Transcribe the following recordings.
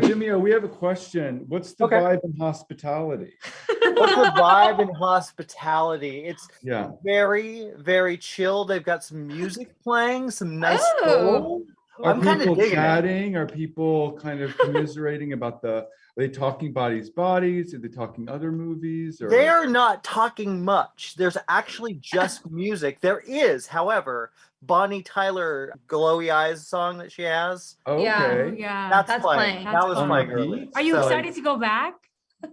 Jimmy, we have a question. What's the vibe in hospitality? What's the vibe in hospitality? It's Yeah. very, very chill. They've got some music playing, some nice soul. Are I'm kind of people digging chatting? Are people kind of commiserating about are they talking bodies? Are they talking other movies? Or? They're not talking much. There's actually just music. There is, however, Bonnie Tyler Glowy Eyes song that she has. Oh, okay. Yeah, That's playing. That was playing earlier. Are you excited to go back?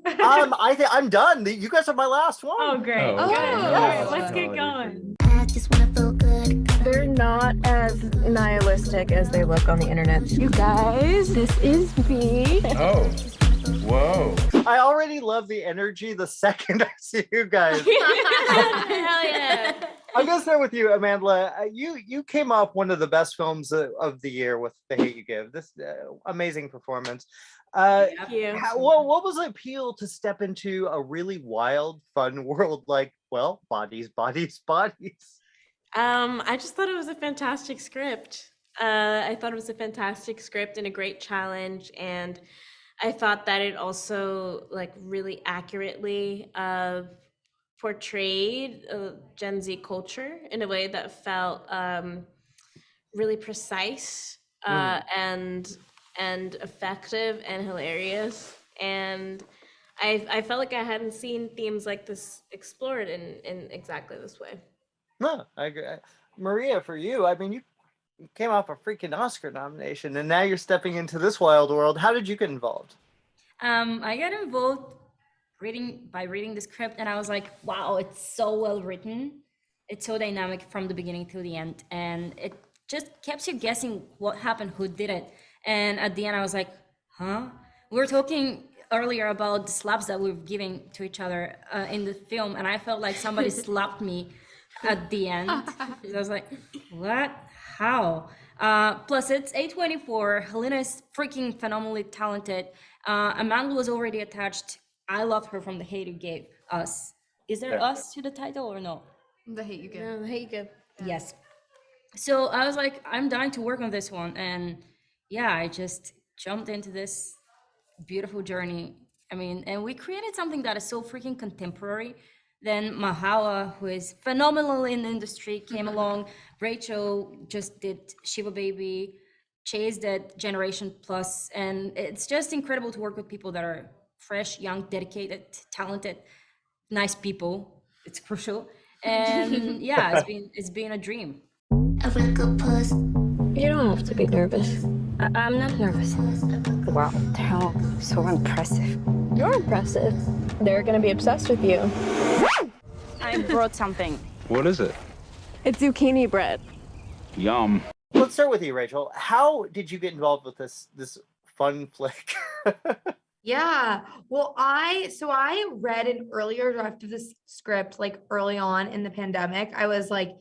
I think I'm done. You guys are my last one. Oh, great. Oh, Good. okay. All right, let's get going. I just wanna feel good. They're not as nihilistic as they look on the internet. You guys, this is me. Oh, whoa. I already love the energy the second I see you guys. Hell yeah. I'm gonna start with you, Amandla. You came off one of the best films of the year with The Hate You Give. This amazing performance. Thank you. What was the appeal to step into a really wild, fun world like, well, bodies? I just thought it was a fantastic script. I thought it was a fantastic script and a great challenge, and I thought that it also like really accurately portrayed Gen Z culture in a way that felt really precise and effective and hilarious. And I felt like I hadn't seen themes like this explored in exactly this way. No, I agree. Maria, for you, I mean, you came off a freaking Oscar nomination, and now you're stepping into this wild world. How did you get involved? I got involved by reading the script, and I was like, wow, it's so well written. It's so dynamic from the beginning to the end, and it just keeps you guessing what happened, who did it. And at the end, I was like, huh? We were talking earlier about the slaps that we were giving to each other in the film, and I felt like somebody slapped me at the end. I was like, what? How? Plus, it's A24. Halina is freaking phenomenally talented. Amandla was already attached. I love her from The Hate You Gave Us. Is there us to the title or no? The Hate You Give. No, The Hate You Give. Yes. So I was like, I'm dying to work on this one. And yeah, I just jumped into this beautiful journey. I mean, and we created something that is so freaking contemporary. Then Myha'la, who is phenomenal in the industry, came along. Rachel just did Shiva Baby. Chase did Generation Plus. And it's just incredible to work with people that are fresh, young, dedicated, talented, nice people. It's crucial. And yeah, it's been a dream. A real puss. You don't have to be nervous. I'm not nervous. Wow, how so impressive. You're impressive. They're gonna be obsessed with you. I brought something. What is it? It's zucchini bread. Yum. Let's start with you, Rachel. How did you get involved with this fun flick? Yeah. Well, I read an earlier draft of this script like early on in the pandemic. I was like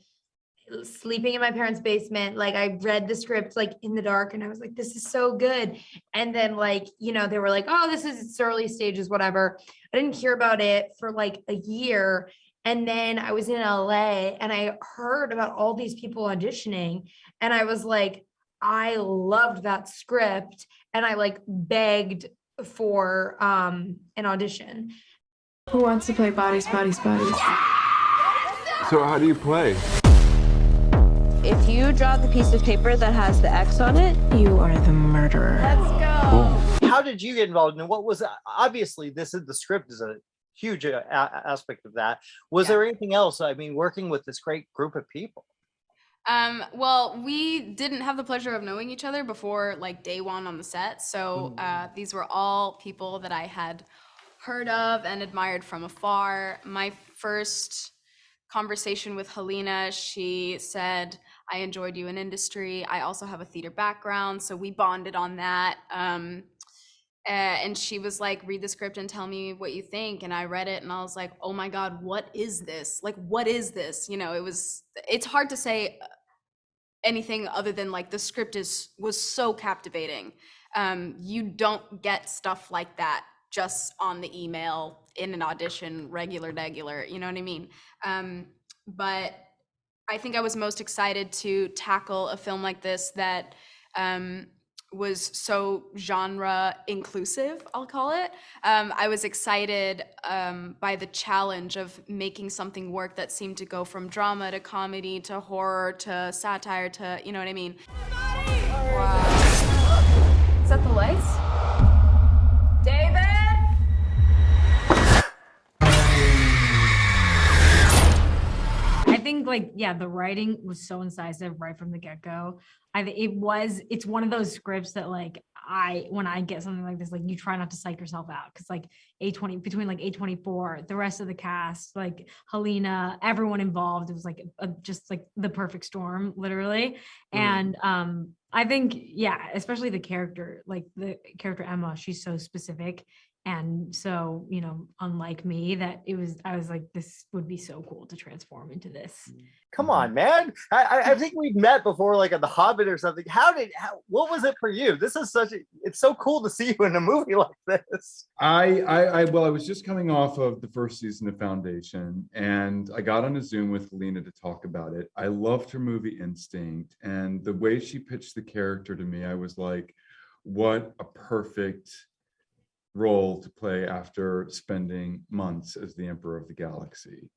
sleeping in my parents' basement. Like I read the script like in the dark and I was like, this is so good. And then like, they were like, oh, this is its early stages, whatever. I didn't hear about it for like a year. And then I was in LA and I heard about all these people auditioning. And I was like, I loved that script. And I like begged for an audition. Who wants to play bodies? So how do you play? If you draw the piece of paper that has the X on it, you are the murderer. Let's go. Cool. How did you get involved? And what was, obviously the script is a huge aspect of that. Was there anything else? I mean, working with this great group of people. Well, we didn't have the pleasure of knowing each other before like day one on the set. So these were all people that I had heard of and admired from afar. My first conversation with Halina, she said, I enjoyed you in industry. I also have a theater background, so we bonded on that. And she was like, read the script and tell me what you think. And I read it and I was like, oh my God, what is this? Like, what is this? It's hard to say anything other than like the script was so captivating. You don't get stuff like that just on the email in an audition, regular, you know what I mean? But I think I was most excited to tackle a film like this that was so genre inclusive, I'll call it. I was excited by the challenge of making something work that seemed to go from drama to comedy to horror to satire to, you know what I mean? Wow. Is that the lights? David? I think the writing was so incisive right from the get-go. I think it's one of those scripts that when I get something like this, you try not to psych yourself out. Cause between A24, the rest of the cast, Halina, everyone involved, it was just the perfect storm, literally. And I think, especially the character Emma, she's so specific. And so, unlike me, I was like, this would be so cool to transform into this. Come on, man. I think we've met before, at The Hobbit or something. What was it for you? This is it's so cool to see you in a movie like this. I was just coming off of the first season of Foundation, and I got on a Zoom with Halina to talk about it. I loved her movie Instinct, and the way she pitched the character to me, I was like, what a perfect role to play after spending months as the Emperor of the Galaxy.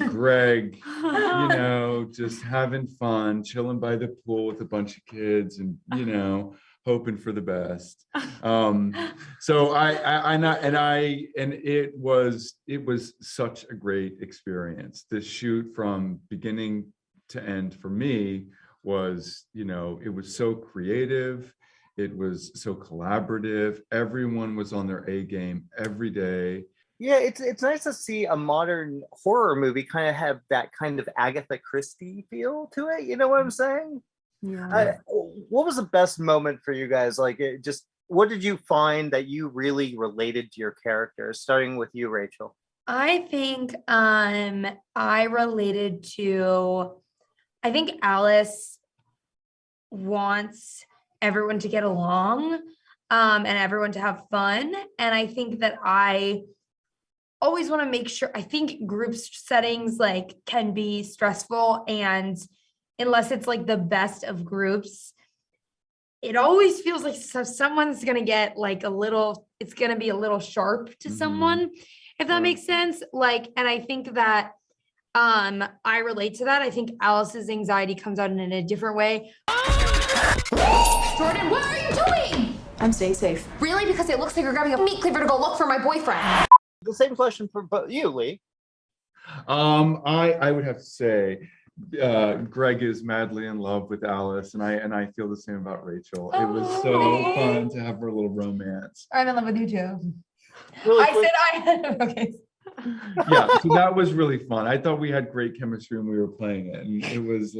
Greg, just having fun, chilling by the pool with a bunch of kids and, hoping for the best. It was such a great experience. The shoot from beginning to end for me was, it was so creative. It was so collaborative. Everyone was on their A game every day. Yeah, it's nice to see a modern horror movie kind of have that kind of Agatha Christie feel to it. You know what I'm saying? Yeah. What was the best moment for you guys? What did you find that you really related to your characters? Starting with you, Rachel. I think I related to, I think Alice wants everyone to get along and everyone to have fun. And I think that I always want to make sure, I think group settings can be stressful, and unless it's the best of groups, it always feels like someone's going to get it's going to be a little sharp to someone, if that makes sense. And I think that I relate to that. I think Alice's anxiety comes out in a different way. Jordan, what are you doing? I'm staying safe. Really? Because it looks like you're grabbing a meat cleaver to go look for my boyfriend. The same question for you, Lee. I would have to say Greg is madly in love with Alice, and I feel the same about Rachel. It was so fun to have her little romance. I'm in love with you too. Really Okay. Yeah, so that was really fun. I thought we had great chemistry when we were playing it, and it was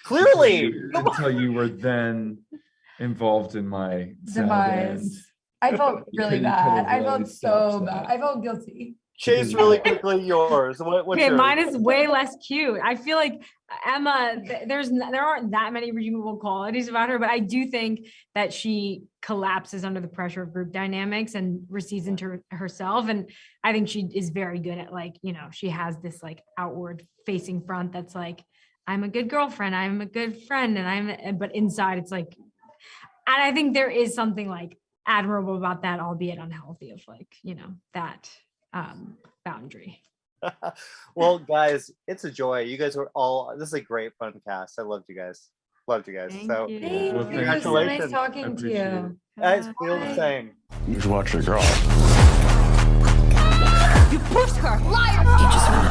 clearly until you were then involved in my demise. I felt really bad. I felt so bad. I felt guilty. Chase, really quickly, yours. What's yours? Mine is way less cute. I feel like Emma, there aren't that many redeemable qualities about her, but I do think that she collapses under the pressure of group dynamics and recedes into herself. And I think she is very good at she has this outward facing front that's I'm a good girlfriend, I'm a good friend, but inside it's and I think there is something admirable about that, albeit unhealthy, of that boundary. Well, guys, it's a joy. You guys were this is a great fun cast. I loved you guys. Thank you. Congratulations. It was so nice talking to you. Guys, feel the same. You should watch your girl. You pushed her! Liar! You just want